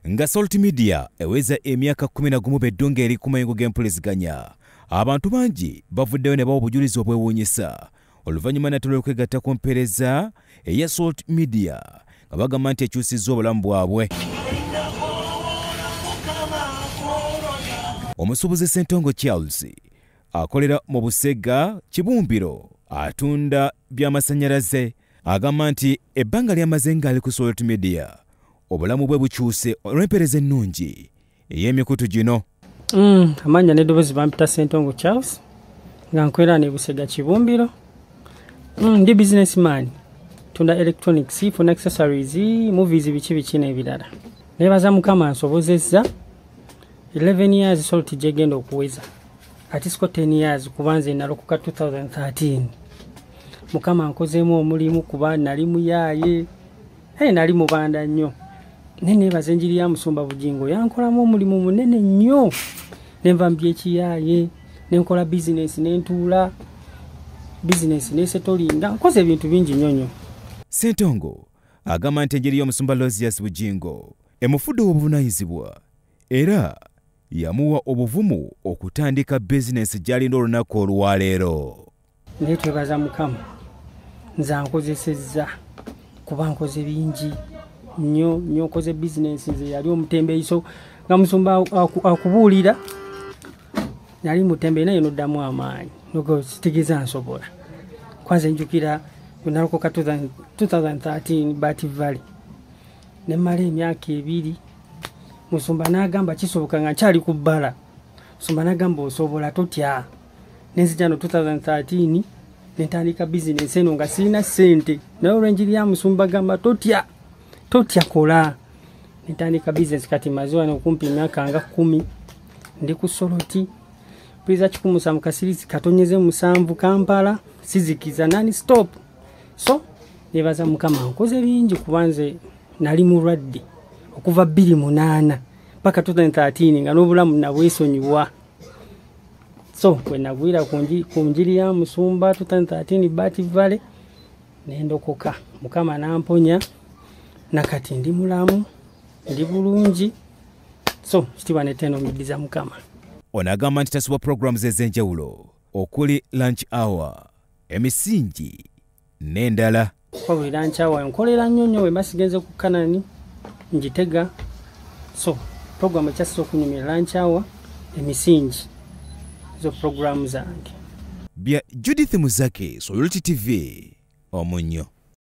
Nga Salt Media eweza emyaka 11 beddunga eri ku mayengo g'empuliziganya, abantu bangi bavuddeyo ne bawa obujulizi obwewuunyisa oluvannyuma natera okwegatta ku mpeereza eya Salt Media nga bagamba nti ekyusizza obulamu bwabwe. Omusuubuzi Ssentongo Charles akolera mu Busega Kibumbiro atunda by'amasannyalaze agamba nti ebbanga ly'amaze ng'ali ku Salt Media obulamu bwe bukyuse olw'empeereza ennungi ey'emikutu gino. Amanya n'eddoboozi bampita Ssentongo Charles nga nkwera ne Busega Kibumbiro. Ndi businessman, tunda electronics, phone accessories, movies biki n'ebirala. Nebaza Mukama ansobozezza 11 years Salt gyegenda okuweza. Ati siko 10 years kubanze nalokoka 2013. Mukama ankozeemu omulimu kuba nali muyaaye. Nali mubanda nnyo. Nebaza enjiri ya Musumba Bugingo yankolamu omulimu munene nnyo. Nenva mbyekiyaaye, nenkola business nentuula. Business nesetolinga nkoze ebintu bingi nnyo. Ssentongo agamba nti enjiri y'Omusumba Lozias Bugingo emufudde obuvunaanyizibwa era yamuwa obuvumu okutandika business gy'alina olunaku olwaleero. Naye twebaza Mukama nze ankozesezza kuba nkoze bingi nnyo nkoze business nze yali omutembeeyiso nga Musumba akubuulira yali mutembeeyi naye noddamu amaanyi nogo kitegeeza nsobola. Kwanza njukira nalokoka 2013 Bati Valley ne mala emyaka 2 Musumba n'agamba kisoboka nga nkyali ku bbala. Musumba n'agamba osobola totya. Nenzija no 2013 nentandika business eno nga sirina ssente naye olw'enjiri ya Musumba gamba totya kola. Nentandika business kati maze wano kumpi emyaka nga 10 ndi ku Soroti. Priza kikumusa mu kasirizi katonyeze 7 Kampala sizikiza nani stop. So nebaza Mukama nkoze bingi kubanze nali mulwadde okuva 2008 paka 2013 nga n'obulamu nabwesonyiwa. So bwe nagwira ku njiri ya Musumba 2013 Bati Valley nendokoka. Mukama namponya nakati ndi mulamu ndi bulungi. So kitiibwa n'ettendo mbidiza Mukama. Ono agamba nti tasubwa programs ez'enjawulo okuli lunch hour, emisingi n'endala. Kwa lunch hour nkolera nnyo we masigenze ku Kanani njitega. So program ekyasiza okunyumira lunch hour, emisingi zo program zange. Bya Judith Muzake, Soluti TV, Omunyo.